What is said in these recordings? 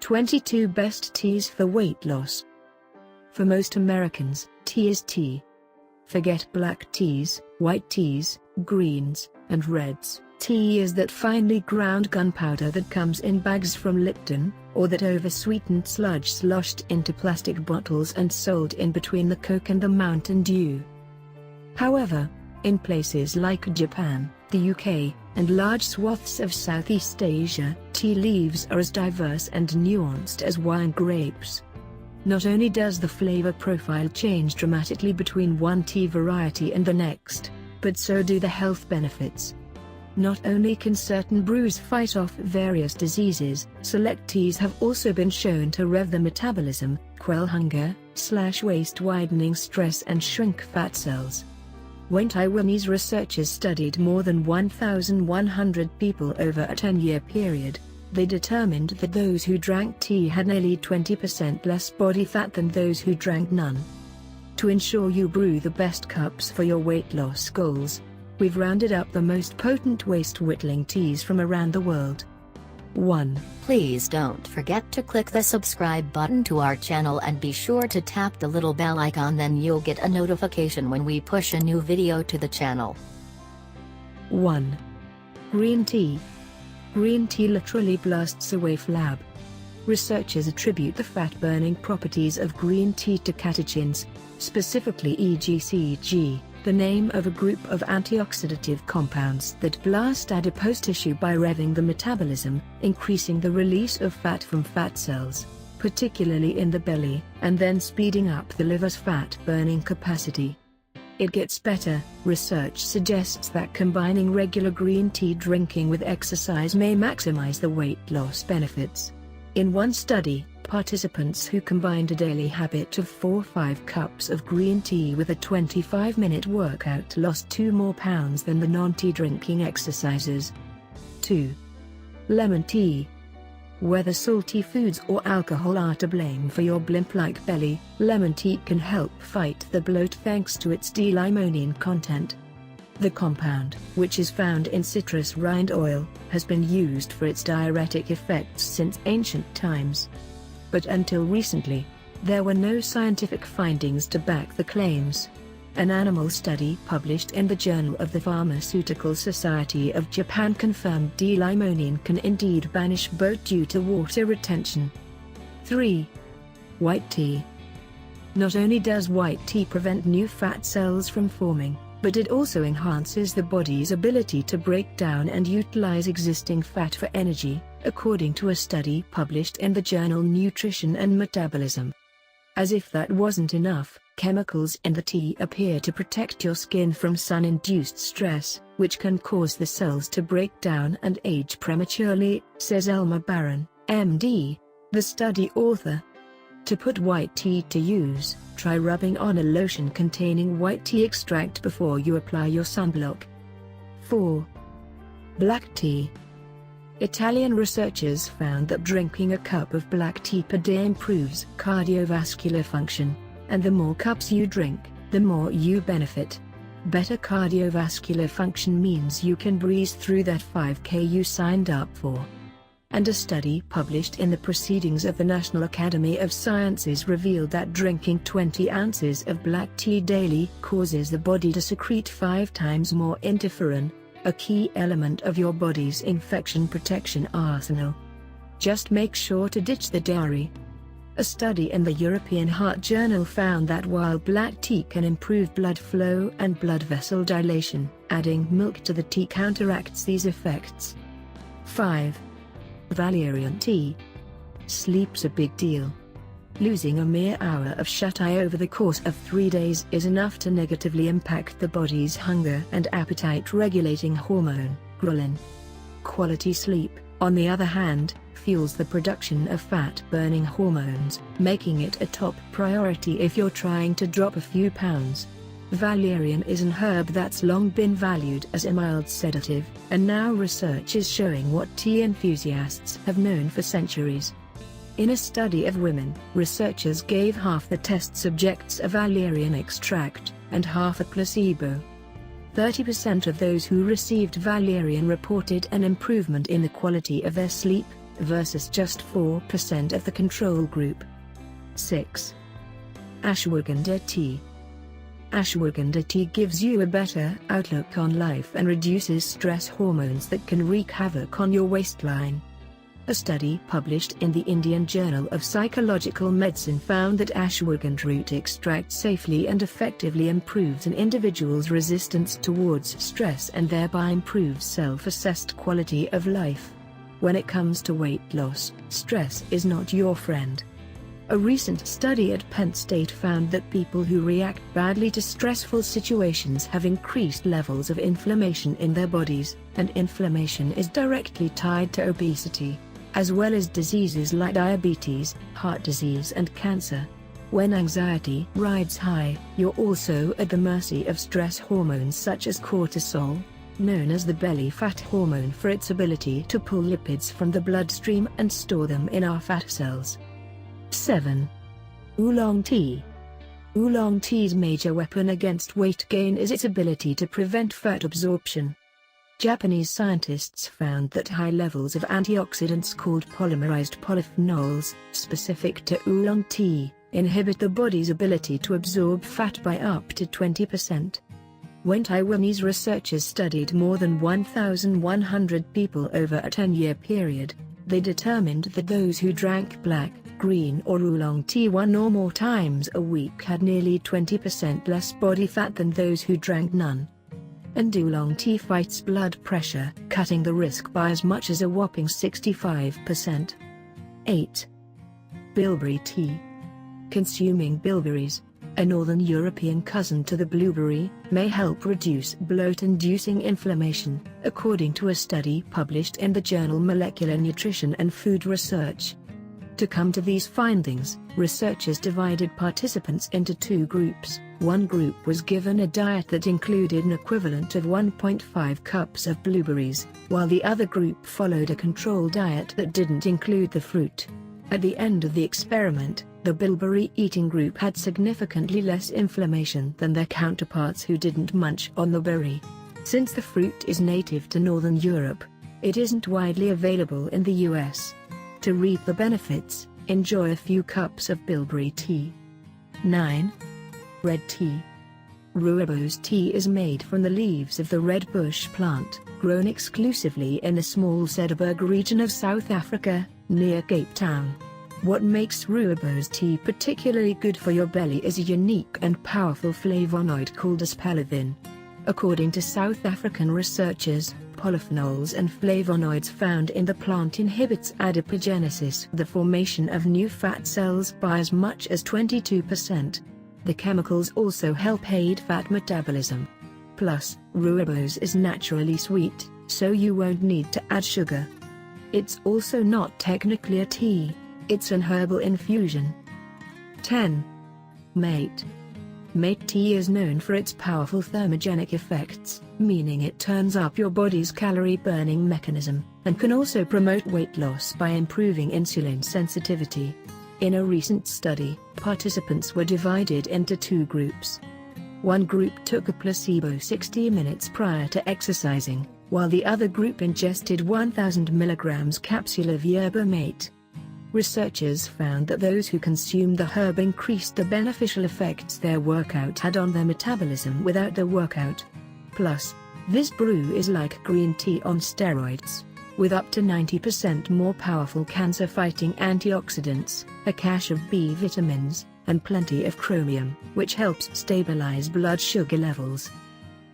22 Best Teas for Weight Loss. For most Americans, tea is tea. Forget black teas, white teas, greens, and reds. Tea is that finely ground gunpowder that comes in bags from Lipton, or that over-sweetened sludge sloshed into plastic bottles and sold in between the Coke and the Mountain Dew. However, in places like Japan, the UK, and large swaths of Southeast Asia, tea leaves are as diverse and nuanced as wine grapes. Not only does the flavor profile change dramatically between one tea variety and the next, but so do the health benefits. Not only can certain brews fight off various diseases, select teas have also been shown to rev the metabolism, quell hunger, slash waist widening stress and shrink fat cells. When Taiwanese researchers studied more than 1,100 people over a 10-year period, they determined that those who drank tea had nearly 20% less body fat than those who drank none. To ensure you brew the best cups for your weight loss goals, we've rounded up the most potent waist-whittling teas from around the world. 1. Please don't forget to click the subscribe button to our channel and be sure to tap the little bell icon, then you'll get a notification when we push a new video to the channel. 1. Green tea. Green tea literally blasts away flab. Researchers attribute the fat-burning properties of green tea to catechins, specifically EGCG, the name of a group of antioxidative compounds that blast adipose tissue by revving the metabolism, increasing the release of fat from fat cells, particularly in the belly, and then speeding up the liver's fat-burning capacity. It gets better. Research suggests that combining regular green tea drinking with exercise may maximize the weight loss benefits. In one study, participants who combined a daily habit of 4-5 cups of green tea with a 25-minute workout lost 2 more pounds than the non-tea drinking exercises. 2. Lemon tea. Whether salty foods or alcohol are to blame for your blimp-like belly, lemon tea can help fight the bloat thanks to its D-limonene content. The compound, which is found in citrus rind oil, has been used for its diuretic effects since ancient times. But until recently, there were no scientific findings to back the claims. An animal study published in the Journal of the Pharmaceutical Society of Japan confirmed D-limonene can indeed banish bloat due to water retention. 3. White tea. Not only does white tea prevent new fat cells from forming, but it also enhances the body's ability to break down and utilize existing fat for energy, according to a study published in the journal Nutrition and Metabolism. As if that wasn't enough, chemicals in the tea appear to protect your skin from sun-induced stress, which can cause the cells to break down and age prematurely, says Elmer Barron, MD, the study author. To put white tea to use, try rubbing on a lotion containing white tea extract before you apply your sunblock. 4. Black tea. Italian researchers found that drinking a cup of black tea per day improves cardiovascular function, and the more cups you drink, the more you benefit. Better cardiovascular function means you can breeze through that 5K you signed up for. And a study published in the Proceedings of the National Academy of Sciences revealed that drinking 20 ounces of black tea daily causes the body to secrete 5 times more interferon, a key element of your body's infection protection arsenal. Just make sure to ditch the dairy. A study in the European Heart Journal found that while black tea can improve blood flow and blood vessel dilation, adding milk to the tea counteracts these effects. 5. Valerian tea. Sleep's a big deal. Losing a mere hour of shut-eye over the course of 3 days is enough to negatively impact the body's hunger and appetite-regulating hormone, ghrelin. Quality sleep, on the other hand, fuels the production of fat-burning hormones, making it a top priority if you're trying to drop a few pounds. Valerian is an herb that's long been valued as a mild sedative, and now research is showing what tea enthusiasts have known for centuries. In a study of women, researchers gave half the test subjects a valerian extract, and half a placebo. 30% of those who received valerian reported an improvement in the quality of their sleep, versus just 4% of the control group. 6. Ashwagandha tea. Ashwagandha tea gives you a better outlook on life and reduces stress hormones that can wreak havoc on your waistline. A study published in the Indian Journal of Psychological Medicine found that ashwagandha root extract safely and effectively improves an individual's resistance towards stress and thereby improves self-assessed quality of life. When it comes to weight loss, stress is not your friend. A recent study at Penn State found that people who react badly to stressful situations have increased levels of inflammation in their bodies, and inflammation is directly tied to obesity, as well as diseases like diabetes, heart disease and cancer. When anxiety rides high, you're also at the mercy of stress hormones such as cortisol, known as the belly fat hormone for its ability to pull lipids from the bloodstream and store them in our fat cells. 7. Oolong tea. Oolong tea's major weapon against weight gain is its ability to prevent fat absorption. Japanese scientists found that high levels of antioxidants called polymerized polyphenols, specific to oolong tea, inhibit the body's ability to absorb fat by up to 20%. When Taiwanese researchers studied more than 1,100 people over a 10-year period, they determined that those who drank black, green or oolong tea 1 or more times a week had nearly 20% less body fat than those who drank none. And oolong tea fights blood pressure, cutting the risk by as much as a whopping 65%. 8. Bilberry tea. Consuming bilberries, a northern European cousin to the blueberry, may help reduce bloat-inducing inflammation, according to a study published in the journal Molecular Nutrition and Food Research. To come to these findings, researchers divided participants into 2 groups. One group was given a diet that included an equivalent of 1.5 cups of blueberries, while the other group followed a control diet that didn't include the fruit. At the end of the experiment, the bilberry eating group had significantly less inflammation than their counterparts who didn't munch on the berry. Since the fruit is native to Northern Europe, it isn't widely available in the US. To reap the benefits, enjoy a few cups of bilberry tea. 9. Red tea. Rooibos tea is made from the leaves of the red bush plant, grown exclusively in the small Cederberg region of South Africa, near Cape Town. What makes rooibos tea particularly good for your belly is a unique and powerful flavonoid called aspalavin. According to South African researchers, polyphenols and flavonoids found in the plant inhibits adipogenesis, the formation of new fat cells, by as much as 22%. The chemicals also help aid fat metabolism. Plus, rooibos is naturally sweet, so you won't need to add sugar. It's also not technically a tea, it's an herbal infusion. 10. Mate. Mate tea is known for its powerful thermogenic effects, meaning it turns up your body's calorie-burning mechanism, and can also promote weight loss by improving insulin sensitivity. In a recent study, participants were divided into 2 groups. One group took a placebo 60 minutes prior to exercising, while the other group ingested 1,000 mg capsule of yerba mate. Researchers found that those who consumed the herb increased the beneficial effects their workout had on their metabolism without the workout. Plus, this brew is like green tea on steroids, with up to 90% more powerful cancer-fighting antioxidants, a cache of B vitamins, and plenty of chromium, which helps stabilize blood sugar levels.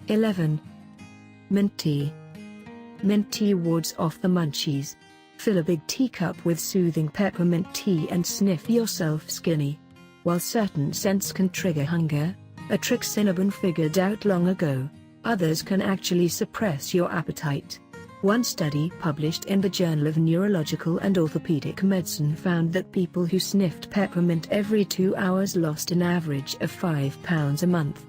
11. Mint tea. Mint tea wards off the munchies. Fill a big teacup with soothing peppermint tea and sniff yourself skinny. While certain scents can trigger hunger, a trick Cinnabon figured out long ago, others can actually suppress your appetite. One study published in the Journal of Neurological and Orthopedic Medicine found that people who sniffed peppermint every 2 hours lost an average of 5 pounds a month.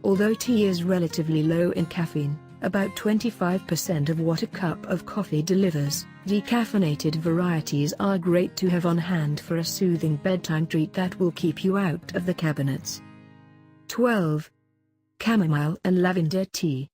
Although tea is relatively low in caffeine, about 25% of what a cup of coffee delivers, decaffeinated varieties are great to have on hand for a soothing bedtime treat that will keep you out of the cabinets. 12. Chamomile and lavender tea.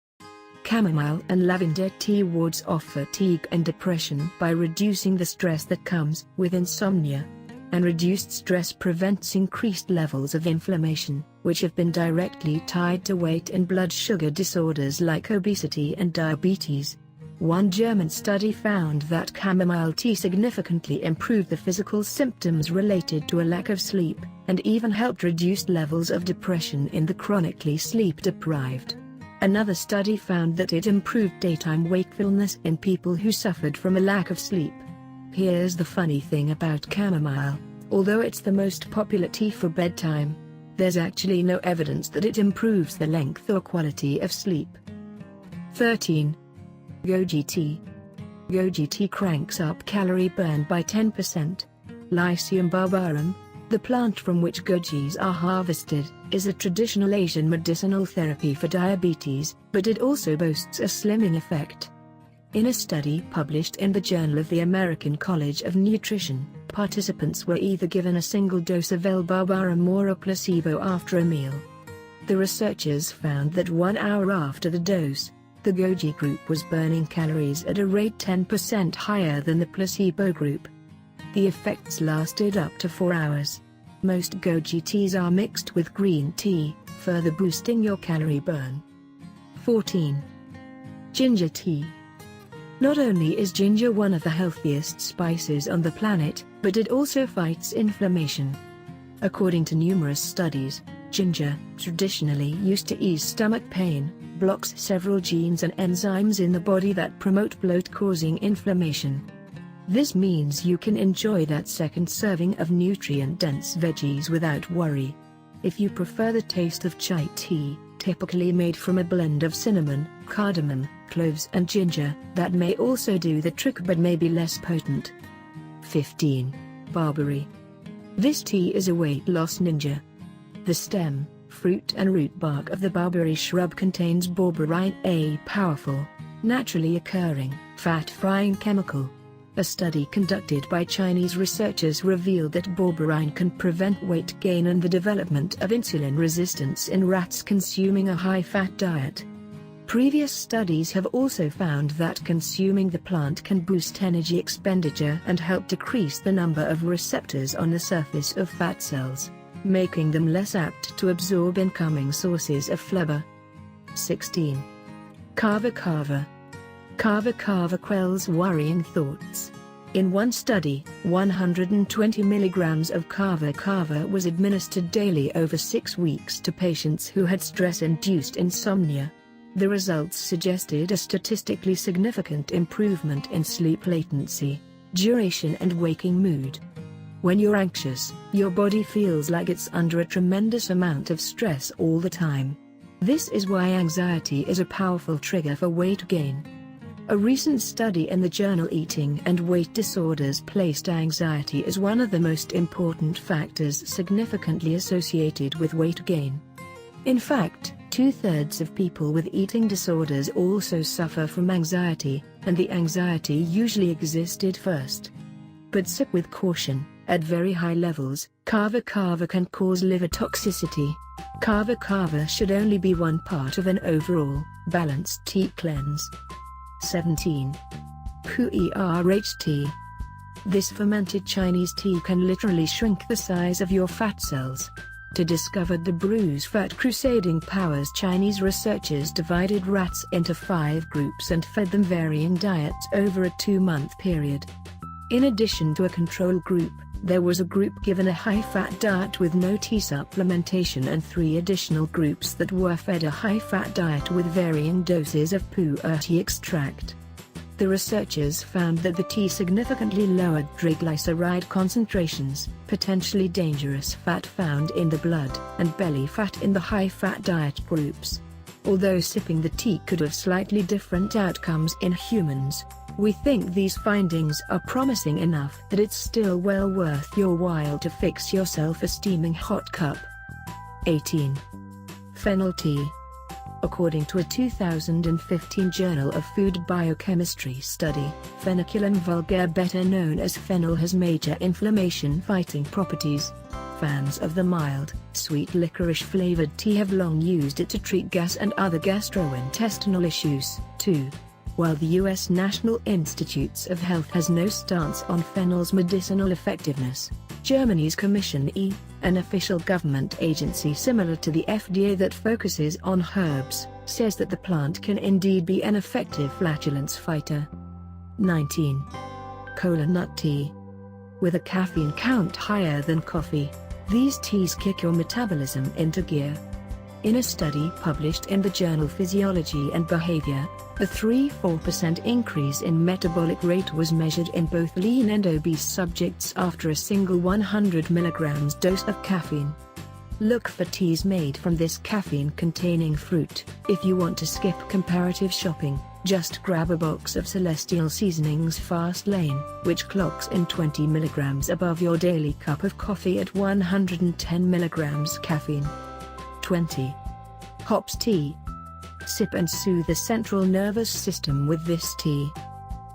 Chamomile and lavender tea wards off fatigue and depression by reducing the stress that comes with insomnia. And reduced stress prevents increased levels of inflammation, which have been directly tied to weight and blood sugar disorders like obesity and diabetes. One German study found that chamomile tea significantly improved the physical symptoms related to a lack of sleep, and even helped reduce levels of depression in the chronically sleep-deprived. Another study found that it improved daytime wakefulness in people who suffered from a lack of sleep. Here's the funny thing about chamomile: although it's the most popular tea for bedtime, there's actually no evidence that it improves the length or quality of sleep. 13. Goji tea. Goji tea cranks up calorie burn by 10%. Lycium barbarum, the plant from which gojis are harvested, is a traditional Asian medicinal therapy for diabetes, but it also boasts a slimming effect. In a study published in the Journal of the American College of Nutrition, participants were either given a single dose of L-barbarum or a placebo after a meal. The researchers found that 1 hour after the dose, the goji group was burning calories at a rate 10% higher than the placebo group. The effects lasted up to 4 hours. Most goji teas are mixed with green tea, further boosting your calorie burn. 14. Ginger tea. Not only is ginger one of the healthiest spices on the planet, but it also fights inflammation. According to numerous studies, ginger, traditionally used to ease stomach pain, blocks several genes and enzymes in the body that promote bloat, causing inflammation. This means you can enjoy that second serving of nutrient-dense veggies without worry. If you prefer the taste of chai tea, typically made from a blend of cinnamon, cardamom, cloves and ginger, that may also do the trick but may be less potent. 15. Barberry. This tea is a weight loss ninja. The stem, fruit and root bark of the barberry shrub contains berberine, a powerful, naturally occurring, fat-frying chemical. A study conducted by Chinese researchers revealed that berberine can prevent weight gain and the development of insulin resistance in rats consuming a high-fat diet. Previous studies have also found that consuming the plant can boost energy expenditure and help decrease the number of receptors on the surface of fat cells, making them less apt to absorb incoming sources of fiber. 16. Kava kava. Kava kava quells worrying thoughts. In one study, 120 milligrams of kava kava was administered daily over 6 weeks to patients who had stress-induced insomnia. The results suggested a statistically significant improvement in sleep latency, duration and waking mood. When you're anxious, your body feels like it's under a tremendous amount of stress all the time. This is why anxiety is a powerful trigger for weight gain. A recent study in the journal Eating and Weight Disorders placed anxiety as one of the most important factors significantly associated with weight gain. In fact, 2/3 of people with eating disorders also suffer from anxiety, and the anxiety usually existed first. But sip with caution. At very high levels, kava kava can cause liver toxicity. Kava kava should only be one part of an overall, balanced tea cleanse. 17. Pu'erh tea. This fermented Chinese tea can literally shrink the size of your fat cells. To discover the brew's fat crusading powers, Chinese researchers divided rats into 5 groups and fed them varying diets over a 2-month period. In addition to a control group, there was a group given a high-fat diet with no tea supplementation and 3 additional groups that were fed a high-fat diet with varying doses of pu'erh tea extract. The researchers found that the tea significantly lowered triglyceride concentrations, potentially dangerous fat found in the blood, and belly fat in the high-fat diet groups. Although sipping the tea could have slightly different outcomes in humans, we think these findings are promising enough that it's still well worth your while to fix yourself a steaming hot cup. 18. Fennel tea. According to a 2015 Journal of Food Biochemistry study, Phenoculum vulgare, better known as fennel, has major inflammation-fighting properties. fans of the mild, sweet licorice-flavored tea have long used it to treat gas and other gastrointestinal issues, too. While the U.S. National Institutes of Health has no stance on fennel's medicinal effectiveness, Germany's Commission E, an official government agency similar to the FDA that focuses on herbs, says that the plant can indeed be an effective flatulence fighter. 19. Kola nut tea. With a caffeine count higher than coffee, these teas kick your metabolism into gear. In a study published in the journal Physiology and Behavior, a 3–4% increase in metabolic rate was measured in both lean and obese subjects after a single 100 mg dose of caffeine. Look for teas made from this caffeine-containing fruit. If you want to skip comparative shopping, just grab a box of Celestial Seasonings Fast Lane, which clocks in 20 mg above your daily cup of coffee at 110 mg caffeine. 20. Hops tea. Sip and soothe the central nervous system with this tea.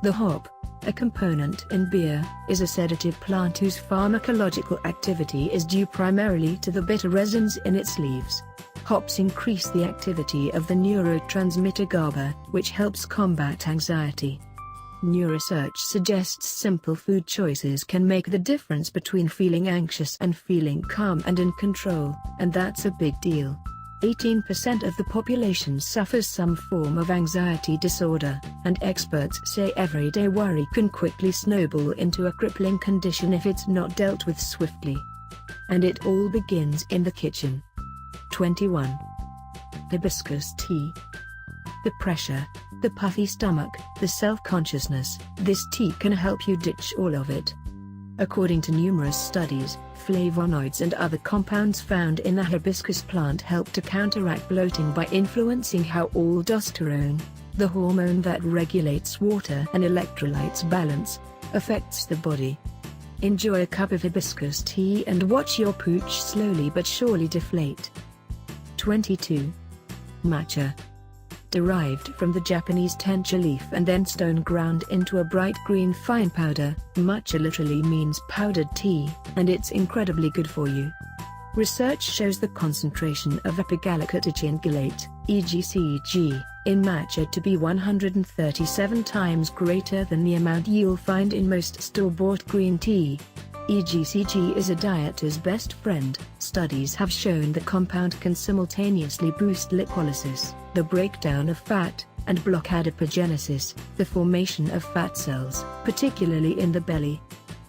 The hop, a component in beer, is a sedative plant whose pharmacological activity is due primarily to the bitter resins in its leaves. Hops increase the activity of the neurotransmitter GABA, which helps combat anxiety. New research suggests simple food choices can make the difference between feeling anxious and feeling calm and in control, and that's a big deal. 18% of the population suffers some form of anxiety disorder, and experts say everyday worry can quickly snowball into a crippling condition if it's not dealt with swiftly. And it all begins in the kitchen. 21. Hibiscus tea. The pressure, the puffy stomach, the self-consciousness, this tea can help you ditch all of it. According to numerous studies, flavonoids and other compounds found in the hibiscus plant help to counteract bloating by influencing how aldosterone, the hormone that regulates water and electrolytes balance, affects the body. Enjoy a cup of hibiscus tea and watch your pooch slowly but surely deflate. 22. Matcha. Derived from the Japanese tencha leaf and then stone ground into a bright green fine powder, matcha literally means powdered tea, and it's incredibly good for you. Research shows the concentration of epigallocatechin-gallate, EGCG, in matcha to be 137 times greater than the amount you'll find in most store-bought green tea. EGCG is a dieter's best friend. Studies have shown the compound can simultaneously boost lipolysis, the breakdown of fat, and block adipogenesis, the formation of fat cells, particularly in the belly.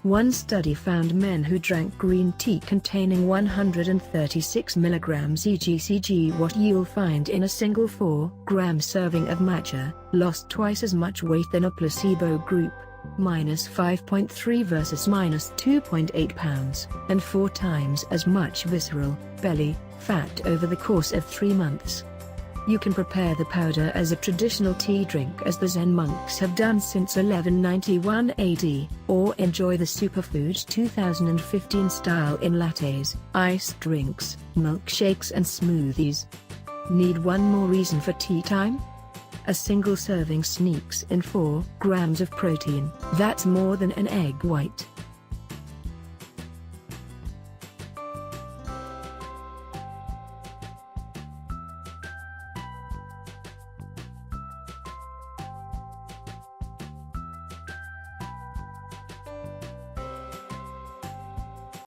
One study found men who drank green tea containing 136 mg EGCG, what you'll find in a single 4-gram serving of matcha, lost twice as much weight than a placebo group, -5.3 versus -2.8 pounds, and 4 times as much visceral, belly, fat over the course of 3 months. You can prepare the powder as a traditional tea drink as the Zen monks have done since 1191 AD, or enjoy the superfood 2015 style in lattes, iced drinks, milkshakes and smoothies. Need one more reason for tea time? A single serving sneaks in 4 grams of protein. That's more than an egg white.